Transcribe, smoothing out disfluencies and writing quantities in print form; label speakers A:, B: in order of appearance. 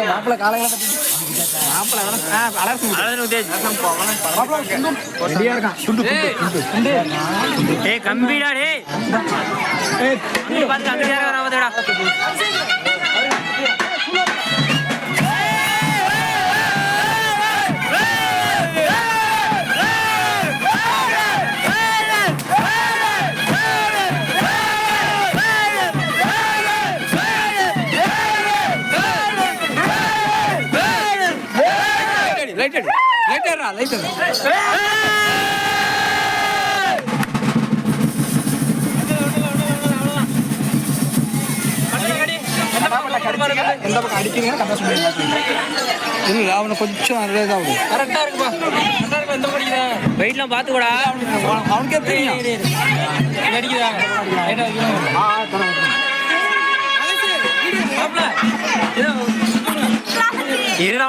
A: மாப்பிள்ள காலையில
B: கம்பிடா
A: எந்த பக்கம் அடிக்கிறீங்க கரெக்டாக சொல்லுங்க. இல்லை அவனை கொஞ்சம் அதில் தான் ஆகுது.
B: கரெக்டாக இருக்குப்பா. எந்த படிக்கிறேன் வெயிட்லாம் பார்த்துக்கூடா.
A: அவனுக்கே தெரியும்
B: அடிக்குதா இருடா